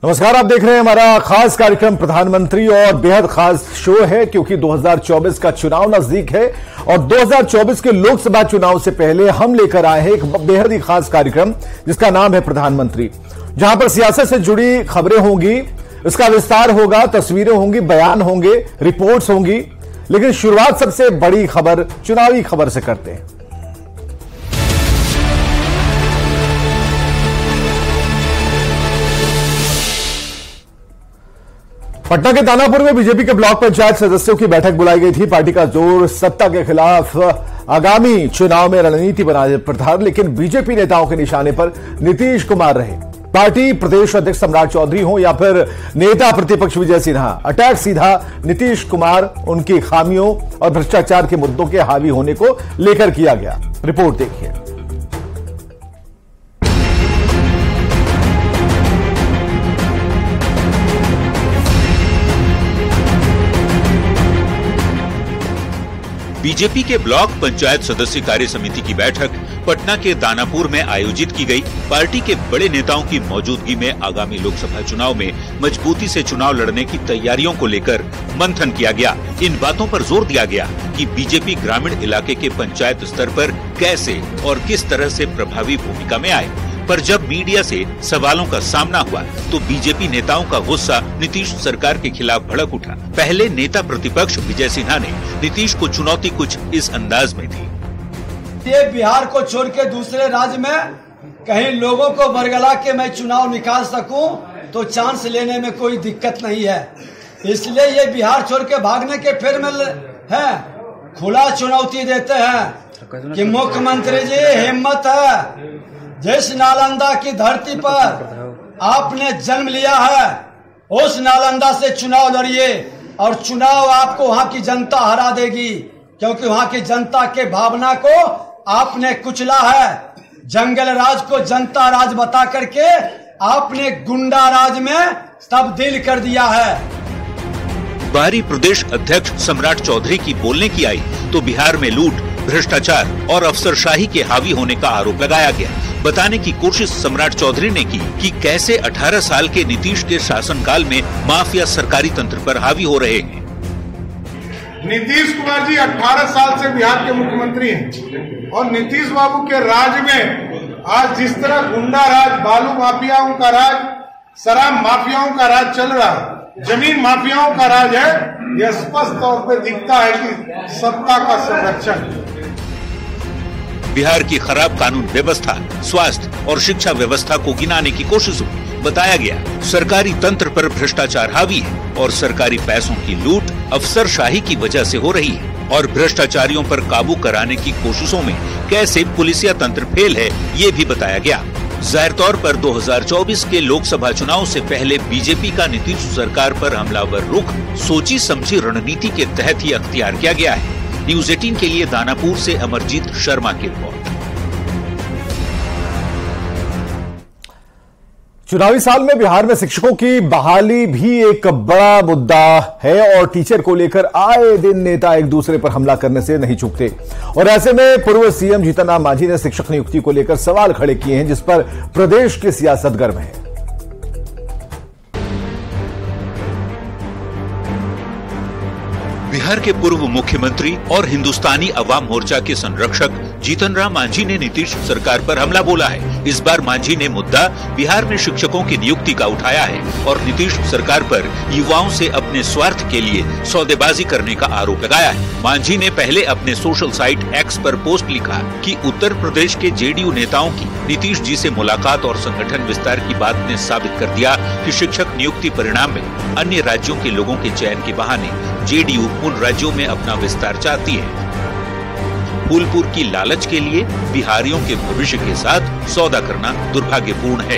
नमस्कार, आप देख रहे हैं हमारा खास कार्यक्रम प्रधानमंत्री और बेहद खास शो है क्योंकि 2024 का चुनाव नजदीक है और 2024 के लोकसभा चुनाव से पहले हम लेकर आए हैं एक बेहद ही खास कार्यक्रम जिसका नाम है प्रधानमंत्री, जहां पर सियासत से जुड़ी खबरें होंगी, इसका विस्तार होगा, तस्वीरें होंगी, बयान होंगे, रिपोर्ट्स होंगी। लेकिन शुरुआत सबसे बड़ी खबर, चुनावी खबर से करते हैं। पटना के दानापुर में बीजेपी के ब्लॉक पंचायत सदस्यों की बैठक बुलाई गई थी। पार्टी का जोर सत्ता के खिलाफ आगामी चुनाव में रणनीति बनाने पर था, लेकिन बीजेपी नेताओं के निशाने पर नीतीश कुमार रहे। पार्टी प्रदेश अध्यक्ष सम्राट चौधरी हो या फिर नेता प्रतिपक्ष विजय सिन्हा, अटैक सीधा नीतीश कुमार, उनकी खामियों और भ्रष्टाचार के मुद्दों के हावी होने को लेकर किया गया। रिपोर्ट देखिए। बीजेपी के ब्लॉक पंचायत सदस्य कार्य समिति की बैठक पटना के दानापुर में आयोजित की गई। पार्टी के बड़े नेताओं की मौजूदगी में आगामी लोकसभा चुनाव में मजबूती से चुनाव लड़ने की तैयारियों को लेकर मंथन किया गया। इन बातों पर जोर दिया गया कि बीजेपी ग्रामीण इलाके के पंचायत स्तर पर कैसे और किस तरह से प्रभावी भूमिका में आए। पर जब मीडिया से सवालों का सामना हुआ तो बीजेपी नेताओं का गुस्सा नीतीश सरकार के खिलाफ भड़क उठा। पहले नेता प्रतिपक्ष विजय सिन्हा ने नीतीश को चुनौती कुछ इस अंदाज में दी। ये बिहार को छोड़ के दूसरे राज्य में कहीं लोगों को बरगला के मैं चुनाव निकाल सकूं तो चांस लेने में कोई दिक्कत नहीं है। इसलिए ये बिहार छोड़ के भागने के फेर में है। खुला चुनौती देते हैं कि मुख्यमंत्री जी हिम्मत है, जिस नालंदा की धरती पर आपने जन्म लिया है उस नालंदा से चुनाव लड़िए और चुनाव आपको वहां की जनता हरा देगी, क्योंकि वहां की जनता के भावना को आपने कुचला है। जंगल राज को जनता राज बता करके आपने गुंडा राज में तब्दील कर दिया है। बाहरी प्रदेश अध्यक्ष सम्राट चौधरी की बोलने की आई तो बिहार में लूट, भ्रष्टाचार और अफसरशाही के हावी होने का आरोप लगाया गया। बताने की कोशिश सम्राट चौधरी ने की कि कैसे 18 साल के नीतीश के शासनकाल में माफिया सरकारी तंत्र पर हावी हो रहे हैं। नीतीश कुमार जी 18 साल से बिहार के मुख्यमंत्री हैं और नीतीश बाबू के राज में आज जिस तरह गुंडा राज, बालू माफियाओं का राज, शराब माफियाओं का राज चल रहा है, जमीन माफियाओं का राज है, यह स्पष्ट तौर पर दिखता है कि सत्ता का संरक्षण। बिहार की खराब कानून व्यवस्था, स्वास्थ्य और शिक्षा व्यवस्था को गिनाने की कोशिश हुई। बताया गया सरकारी तंत्र पर भ्रष्टाचार हावी है और सरकारी पैसों की लूट अफसरशाही की वजह से हो रही है और भ्रष्टाचारियों पर काबू कराने की कोशिशों में कैसे पुलिसिया तंत्र फेल है, ये भी बताया गया। जाहिर तौर पर 2024 के लोकसभा चुनाव से पहले बीजेपी का नीतीश सरकार पर हमलावर रुख सोची समझी रणनीति के तहत ही अख्तियार किया गया है। न्यूज 18 के लिए दानापुर से अमरजीत शर्मा की रिपोर्ट। चुनावी साल में बिहार में शिक्षकों की बहाली भी एक बड़ा मुद्दा है और टीचर को लेकर आए दिन नेता एक दूसरे पर हमला करने से नहीं चूकते। और ऐसे में पूर्व सीएम जीतन राम मांझी ने शिक्षक नियुक्ति को लेकर सवाल खड़े किए हैं, जिस पर प्रदेश की सियासत गर्म है। बिहार के पूर्व मुख्यमंत्री और हिंदुस्तानी अवाम मोर्चा के संरक्षक जीतन राम मांझी ने नीतीश सरकार पर हमला बोला है। इस बार मांझी ने मुद्दा बिहार में शिक्षकों की नियुक्ति का उठाया है और नीतीश सरकार पर युवाओं से अपने स्वार्थ के लिए सौदेबाजी करने का आरोप लगाया है। मांझी ने पहले अपने सोशल साइट एक्स पर पोस्ट लिखा कि उत्तर प्रदेश के जेडीयू नेताओं की नीतीश जी से मुलाकात और संगठन विस्तार की बात ने साबित कर दिया कि शिक्षक नियुक्ति परिणाम में अन्य राज्यों के लोगों के चयन के बहाने जेडीयू उन राज्यों में अपना विस्तार चाहती है। फूलपुर की लालच के लिए बिहारियों के भविष्य के साथ सौदा करना दुर्भाग्यपूर्ण है।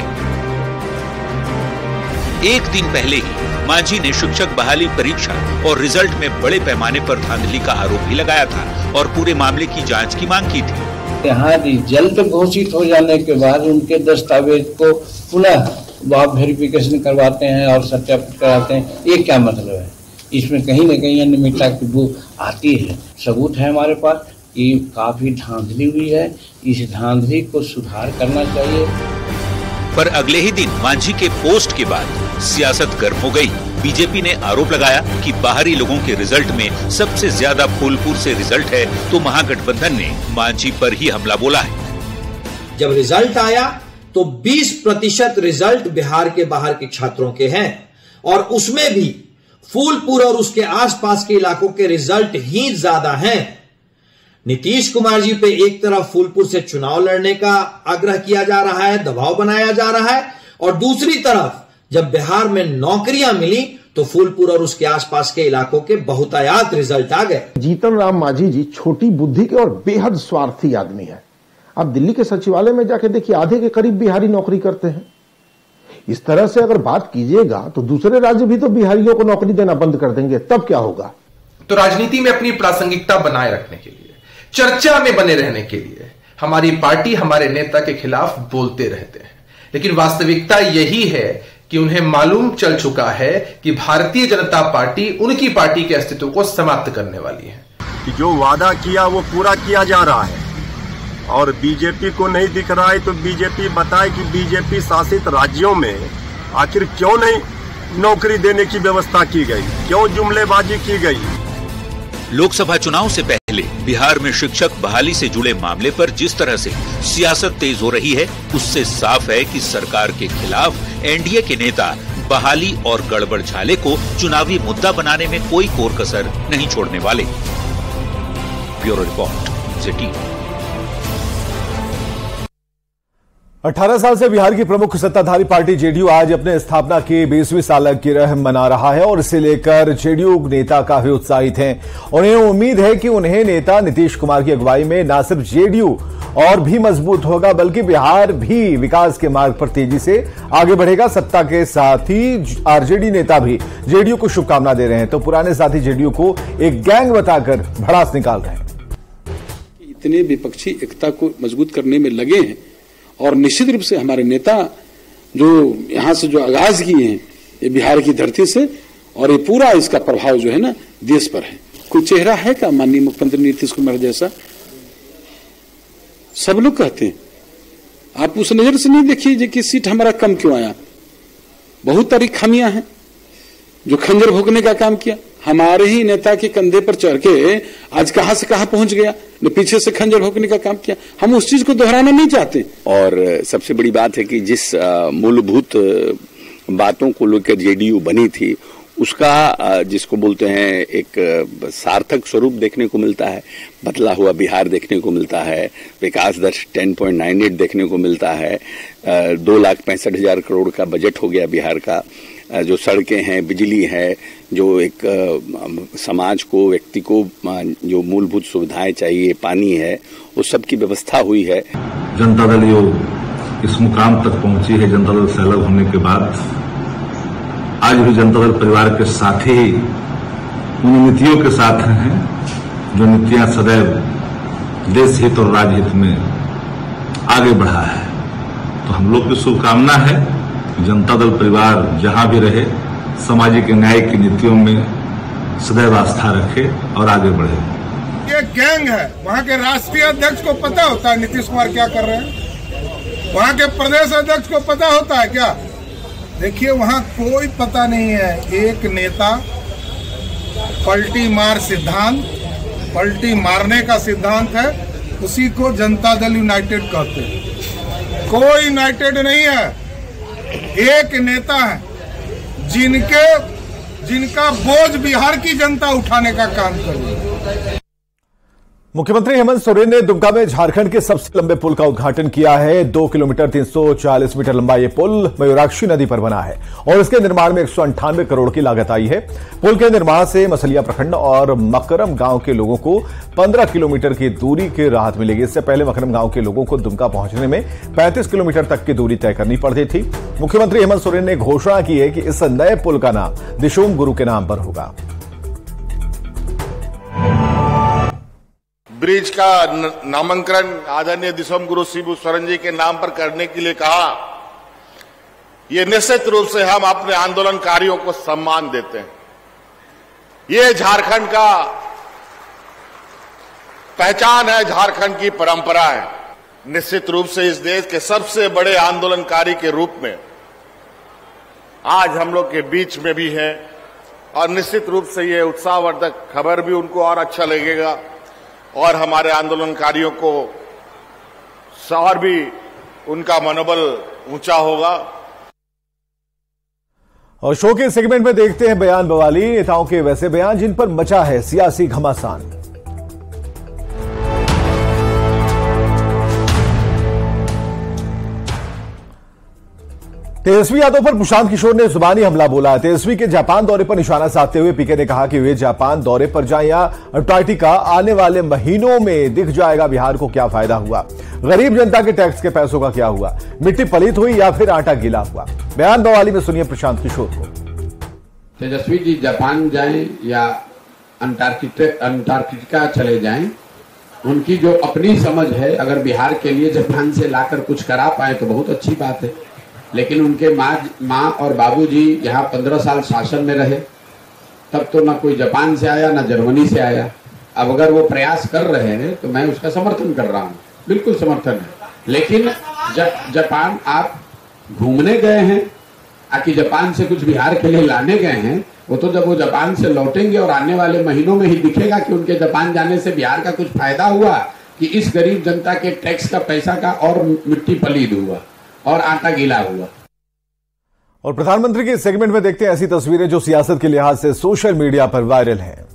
एक दिन पहले ही मांझी ने शिक्षक बहाली परीक्षा और रिजल्ट में बड़े पैमाने पर धांधली का आरोप भी लगाया था और पूरे मामले की जांच की मांग की थी। यहाँ रिजल्ट घोषित हो जाने के बाद उनके दस्तावेज को पुनः वेरिफिकेशन करवाते हैं और सत्यापित कराते हैं, ये क्या मतलब है? इसमें कहीं न कहीं अनियमितता की बू आती है। सबूत है हमारे पास कि काफी धांधली हुई है। इस धांधली को सुधार करना चाहिए। पर अगले ही दिन मांझी के पोस्ट के बाद सियासत गर्म हो गई। बीजेपी ने आरोप लगाया कि बाहरी लोगों के रिजल्ट में सबसे ज्यादा फूलपुर से रिजल्ट है, तो महागठबंधन ने मांझी पर ही हमला बोला है। जब रिजल्ट आया तो 20% रिजल्ट बिहार के बाहर के छात्रों के हैं और उसमें भी फूलपुर और उसके आसपास के इलाकों के रिजल्ट ही ज्यादा हैं। नीतीश कुमार जी पे एक तरफ फूलपुर से चुनाव लड़ने का आग्रह किया जा रहा है, दबाव बनाया जा रहा है, और दूसरी तरफ जब बिहार में नौकरियां मिली तो फूलपुर और उसके आसपास के इलाकों के बहुतायात रिजल्ट आ गए। जीतन राम मांझी जी छोटी बुद्धि के और बेहद स्वार्थी आदमी है। आप दिल्ली के सचिवालय में जाके देखिए, आधे के करीब बिहारी नौकरी करते हैं। इस तरह से अगर बात कीजिएगा तो दूसरे राज्य भी तो बिहारियों को नौकरी देना बंद कर देंगे, तब क्या होगा? तो राजनीति में अपनी प्रासंगिकता बनाए रखने के लिए, चर्चा में बने रहने के लिए हमारी पार्टी हमारे नेता के खिलाफ बोलते रहते हैं, लेकिन वास्तविकता यही है कि उन्हें मालूम चल चुका है कि भारतीय जनता पार्टी उनकी पार्टी के अस्तित्व को समाप्त करने वाली है। कि जो वादा किया वो पूरा किया जा रहा है और बीजेपी को नहीं दिख रहा है, तो बीजेपी बताए कि बीजेपी शासित राज्यों में आखिर क्यों नहीं नौकरी देने की व्यवस्था की गई, क्यों जुमलेबाजी की गई। लोकसभा चुनाव से पहले बिहार में शिक्षक बहाली से जुड़े मामले पर जिस तरह से सियासत तेज हो रही है, उससे साफ है कि सरकार के खिलाफ एनडीए के नेता बहाली और गड़बड़ झाले को चुनावी मुद्दा बनाने में कोई कोर कसर नहीं छोड़ने वाले। Bureau report, city. 18 साल से बिहार की प्रमुख सत्ताधारी पार्टी जेडीयू आज अपने स्थापना की 20वीं सालगिरह मना रहा है और इसे लेकर जेडीयू नेता काफी उत्साहित हैं। उन्हें उम्मीद है कि उन्हें नेता नीतीश कुमार की अगुवाई में न सिर्फ जेडीयू और भी मजबूत होगा, बल्कि बिहार भी विकास के मार्ग पर तेजी से आगे बढ़ेगा। सत्ता के साथ ही आरजेडी नेता भी जेडीयू को शुभकामना दे रहे हैं, तो पुराने साथी जेडीयू को एक गैंग बताकर भड़ास निकाल रहे हैं। इतने विपक्षी एकता को मजबूत करने में लगे हैं और निश्चित रूप से हमारे नेता जो यहां से जो आगाज किए हैं ये बिहार की धरती से, और ये पूरा इसका प्रभाव जो है ना देश पर है। कोई चेहरा है क्या माननीय मुख्यमंत्री नीतीश कुमार जैसा? सब लोग कहते हैं, आप उस नजर से नहीं देखिए कि सीट हमारा कम क्यों आया। बहुत सारी खामियां हैं। जो खंजर भोगने का काम किया, हमारे ही नेता के कंधे पर चढ़ के आज कहां से कहां पहुंच गया, ने पीछे से खंजर भोगने का काम किया। हम उस चीज को दोहराना नहीं चाहते। और सबसे बड़ी बात है कि जिस मूलभूत बातों को लेकर जेडीयू बनी थी, उसका जिसको बोलते हैं एक सार्थक स्वरूप देखने को मिलता है। बदला हुआ बिहार देखने को मिलता है, विकास दर 10.98 देखने को मिलता है, 2,65,000 करोड़ का बजट हो गया बिहार का। जो सड़कें हैं, बिजली है, जो एक समाज को, व्यक्ति को जो मूलभूत सुविधाएं चाहिए, पानी है, वो सब की व्यवस्था हुई है। जनता दल इस मुकाम तक पहुंची है। जनता दल से अलग होने के बाद आज भी जनता दल परिवार के साथ ही उन नीतियों के साथ हैं जो नीतियां सदैव देश हित और राज्य हित में आगे बढ़ा है। तो हम लोग की शुभकामना है जनता दल परिवार जहां भी रहे, सामाजिक न्याय की नीतियों में सदैव आस्था रखे और आगे बढ़े। ये गैंग है। वहाँ के राष्ट्रीय अध्यक्ष को पता होता है नीतीश कुमार क्या कर रहे हैं? वहाँ के प्रदेश अध्यक्ष को पता होता है क्या? देखिए, वहाँ कोई पता नहीं है। एक नेता पलटी मार सिद्धांत, पलटी मारने का सिद्धांत है, उसी को जनता दल यूनाइटेड कहते हैं। कोई यूनाइटेड नहीं है। एक नेता है जिनका बोझ बिहार की जनता उठाने का काम कर रही है। मुख्यमंत्री हेमंत सोरेन ने दुमका में झारखंड के सबसे लंबे पुल का उद्घाटन किया है। 2 किलोमीटर 340 मीटर लंबा यह पुल मयूराक्षी नदी पर बना है और इसके निर्माण में 198 करोड़ की लागत आई है। पुल के निर्माण से मसलिया प्रखंड और मकरम गांव के लोगों को 15 किलोमीटर की दूरी की राहत मिलेगी। इससे पहले मकरम गांव के लोगों को दुमका पहुंचने में 35 किलोमीटर तक की दूरी तय करनी पड़ती थी। मुख्यमंत्री हेमंत सोरेन ने घोषणा की है कि इस नए पुल का नाम दिशोम गुरु के नाम पर होगा। ब्रिज का नामकरण आदरणीय दिशोम गुरु शिबू सोरेन जी के नाम पर करने के लिए कहा। ये निश्चित रूप से हम अपने आंदोलनकारियों को सम्मान देते हैं। ये झारखंड का पहचान है, झारखंड की परंपरा है। निश्चित रूप से इस देश के सबसे बड़े आंदोलनकारी के रूप में आज हम लोग के बीच में भी है और निश्चित रूप से ये उत्साहवर्धक खबर भी उनको और अच्छा लगेगा और हमारे आंदोलनकारियों को और भी उनका मनोबल ऊंचा होगा। और शो के सेगमेंट में देखते हैं बयान बवाली, नेताओं के वैसे बयान जिन पर मचा है सियासी घमासान। तेजस्वी यादव पर प्रशांत किशोर ने जुबानी हमला बोला। तेजस्वी के जापान दौरे पर निशाना साधते हुए पीके ने कहा कि वे जापान दौरे पर जाएं या अंटार्कटिका, आने वाले महीनों में दिख जाएगा बिहार को क्या फायदा हुआ, गरीब जनता के टैक्स के पैसों का क्या हुआ, मिट्टी पलीत हुई या फिर आटा गीला हुआ। बयान बवाली में सुनिए प्रशांत किशोर को। तेजस्वी जी जापान जाएं या अंटार्कटिका चले जाएं, उनकी जो अपनी समझ है, अगर बिहार के लिए जापान से लाकर कुछ करा पाए तो बहुत अच्छी बात है। लेकिन उनके माँ और बाबूजी यहाँ 15 साल शासन में रहे, तब तो ना कोई जापान से आया ना जर्मनी से आया। अब अगर वो प्रयास कर रहे हैं तो मैं उसका समर्थन कर रहा हूँ, बिल्कुल समर्थन है। लेकिन जापान आप घूमने गए हैं, आकि जापान से कुछ बिहार के लिए लाने गए हैं, वो तो जब वो जापान से लौटेंगे और आने वाले महीनों में ही दिखेगा कि उनके जापान जाने से बिहार का कुछ फायदा हुआ कि इस गरीब जनता के टैक्स का पैसा का और मिट्टी पलीद हुआ और आटा गीला हुआ। और प्रधानमंत्री के सेगमेंट में देखते हैं ऐसी तस्वीरें जो सियासत के लिहाज से सोशल मीडिया पर वायरल हैं।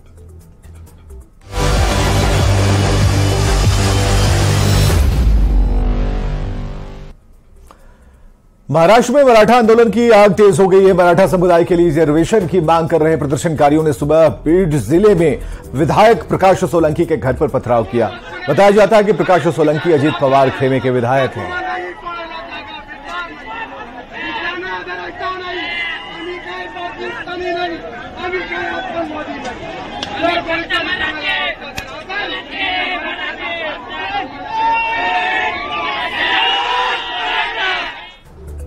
महाराष्ट्र में मराठा आंदोलन की आग तेज हो गई है। मराठा समुदाय के लिए रिजर्वेशन की मांग कर रहे प्रदर्शनकारियों ने सुबह बीड जिले में विधायक प्रकाश सोलंकी के घर पर पथराव किया। बताया जाता है कि प्रकाश सोलंकी अजीत पवार खेमे के विधायक हैं।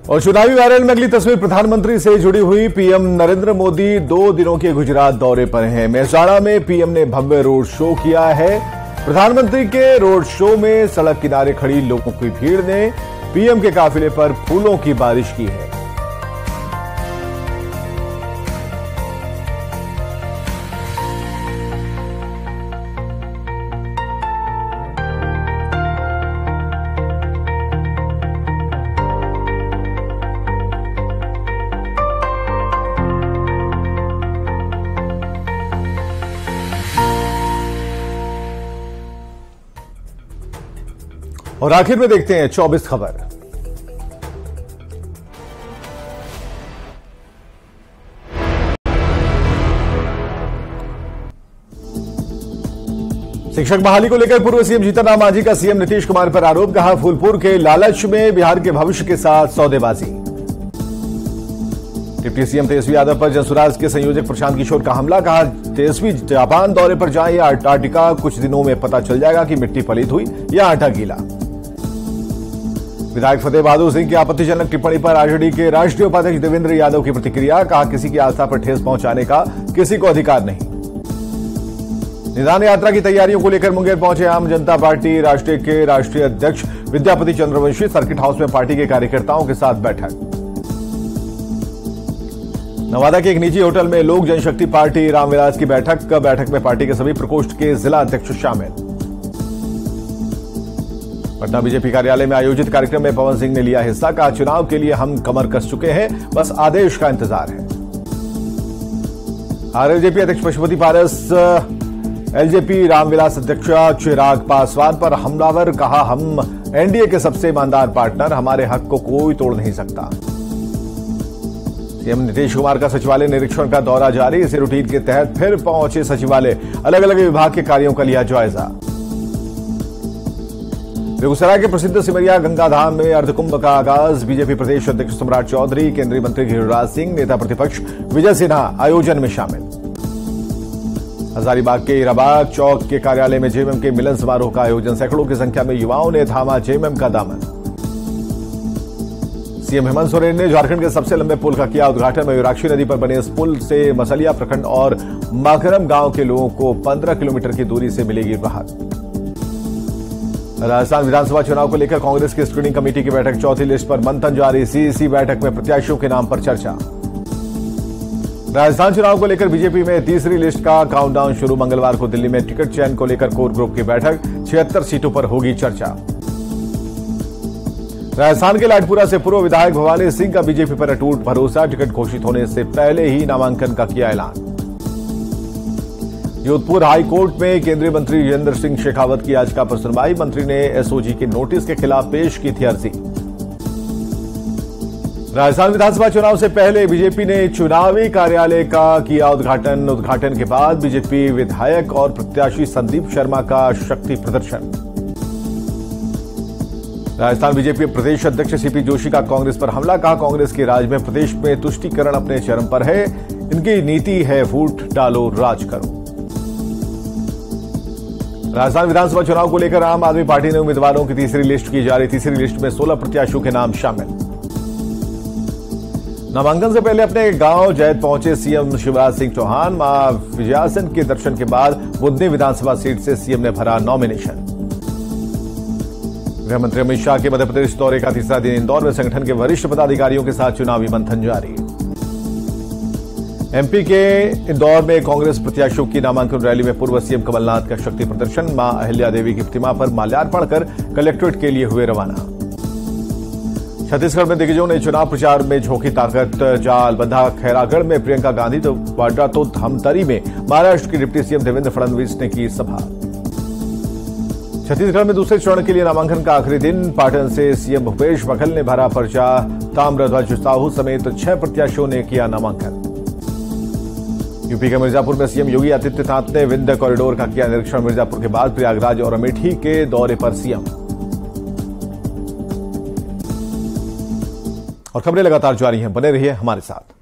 और चुनावी वायरल में अगली तस्वीर प्रधानमंत्री से जुड़ी हुई। पीएम नरेंद्र मोदी 2 दिनों के गुजरात दौरे पर हैं। मेहसाणा में पीएम ने भव्य रोड शो किया है। प्रधानमंत्री के रोड शो में सड़क किनारे खड़ी लोगों की भीड़ ने पीएम के काफिले पर फूलों की बारिश की है। और आखिर में देखते हैं 24 खबर। शिक्षक बहाली को लेकर पूर्व सीएम जीतन राम मांझी का सीएम नीतीश कुमार पर आरोप। कहा फूलपुर के लालच में बिहार के भविष्य के साथ सौदेबाजी। डिप्टी सीएम तेजस्वी यादव पर जनसुराज के संयोजक प्रशांत किशोर का हमला। कहा तेजस्वी जापान दौरे पर जाएं या अंटार्कटिका, कुछ दिनों में पता चल जाएगा कि मिट्टी पलीत हुई या आटा गीला। विधायक फतेह बहादुर सिंह की आपत्तिजनक टिप्पणी पर आरजेडी के राष्ट्रीय उपाध्यक्ष देवेंद्र यादव की प्रतिक्रिया। कहा किसी की आस्था पर ठेस पहुंचाने का किसी को अधिकार नहीं। निदान यात्रा की तैयारियों को लेकर मुंगेर पहुंचे आम जनता पार्टी राष्ट्रीय के राष्ट्रीय अध्यक्ष विद्यापति चंद्रवंशी। सर्किट हाउस में पार्टी के कार्यकर्ताओं के साथ बैठक। नवादा के एक निजी होटल में लोक जनशक्ति पार्टी रामविलास की बैठक में पार्टी के सभी प्रकोष्ठ के जिला अध्यक्ष शामिल। पटना बीजेपी कार्यालय में आयोजित कार्यक्रम में पवन सिंह ने लिया हिस्सा। कहा चुनाव के लिए हम कमर कस चुके हैं, बस आदेश का इंतजार है। आरएलजेपी अध्यक्ष पशुपति पारस एलजेपी रामविलास अध्यक्ष चिराग पासवान पर हमलावर। कहा हम एनडीए के सबसे ईमानदार पार्टनर, हमारे हक को कोई तोड़ नहीं सकता। सीएम नीतीश कुमार का सचिवालय निरीक्षण का दौरा जारी। इसी रूटीन के तहत फिर पहुंचे सचिवालय, अलग अलग विभाग के कार्यों का लिया जायजा। बेगूसराय के प्रसिद्ध सिमरिया गंगा धाम में अर्धकुंभ का आगाज। बीजेपी प्रदेश अध्यक्ष सम्राट चौधरी, केंद्रीय मंत्री गिरिराज सिंह, नेता प्रतिपक्ष विजय सिन्हा आयोजन में शामिल। हजारीबाग के हीराबाग चौक के कार्यालय में जेएमएम के मिलन समारोह का आयोजन। सैकड़ों की संख्या में युवाओं ने थामा जेएमएम का दामन। सीएम हेमंत सोरेन ने झारखंड के सबसे लंबे पुल का किया उद्घाटन। मयूराक्षी नदी पर बने इस पुल से मसलिया प्रखंड और माकरम गांव के लोगों को 15 किलोमीटर की दूरी से मिलेगी राहत। राजस्थान विधानसभा चुनाव को लेकर कांग्रेस की स्क्रीनिंग कमेटी की बैठक। चौथी लिस्ट पर मंथन जारी। सीईसी बैठक में प्रत्याशियों के नाम पर चर्चा। राजस्थान चुनाव को लेकर बीजेपी में तीसरी लिस्ट का काउंटडाउन शुरू। मंगलवार को दिल्ली में टिकट चयन को लेकर कोर ग्रुप की बैठक, 76 सीटों पर होगी चर्चा। राजस्थान के लाडपुरा से पूर्व विधायक भवानी सिंह का बीजेपी पर अटूट भरोसा, टिकट घोषित होने से पहले ही नामांकन का किया ऐलान। जोधपुर हाई कोर्ट में केंद्रीय मंत्री जितेंद्र सिंह शेखावत की याचिका पर सुनवाई। मंत्री ने एसओजी के नोटिस के खिलाफ पेश की थी अर्जी। राजस्थान विधानसभा चुनाव से पहले बीजेपी ने चुनावी कार्यालय का किया उद्घाटन के बाद बीजेपी विधायक और प्रत्याशी संदीप शर्मा का शक्ति प्रदर्शन। राजस्थान बीजेपी प्रदेश अध्यक्ष सीपी जोशी का कांग्रेस पर हमला, कहा कांग्रेस के राज में प्रदेश में तुष्टीकरण अपने चरम पर है, इनकी नीति है वोट डालो राज करो। राजस्थान विधानसभा चुनाव को लेकर आम आदमी पार्टी ने उम्मीदवारों की तीसरी लिस्ट की जारी। तीसरी लिस्ट में 16 प्रत्याशियों के नाम शामिल। नामांकन से पहले अपने गांव जैत पहुंचे सीएम शिवराज सिंह चौहान। मां विजयासन के दर्शन के बाद बुधनी विधानसभा सीट से सीएम ने भरा नॉमिनेशन। गृह मंत्री अमित शाह के मध्य प्रदेश दौरे का तीसरा दिन इंदौर में संगठन के वरिष्ठ पदाधिकारियों के साथ चुनावी मंथन जारी। एमपी के इंदौर में कांग्रेस प्रत्याशियों की नामांकन रैली में पूर्व सीएम कमलनाथ का शक्ति प्रदर्शन। मां अहिल्या देवी की प्रतिमा पर माल्यार्पण कर कलेक्ट्रेट के लिए हुए रवाना। छत्तीसगढ़ में दिग्गजों ने चुनाव प्रचार में झोंकी ताकत, जाल बंधा। खैरागढ़ में प्रियंका गांधी तो वाड्रा तो धमतरी में महाराष्ट्र के डिप्टी सीएम देवेंद्र फडणवीस ने की सभा। छत्तीसगढ़ में दूसरे चरण के लिए नामांकन का आखिरी दिन। पाटन से सीएम भूपेश बघेल ने भरा पर्चा। ताम्रध्वज साहू समेत 6 प्रत्याशियों ने किया नामांकन। यूपी के मिर्जापुर में सीएम योगी आदित्यनाथ ने विंध्य कॉरिडोर का किया निरीक्षण। मिर्जापुर के बाद प्रयागराज और अमेठी के दौरे पर सीएम। और खबरें लगातार जारी हैं, बने रहिए हमारे साथ।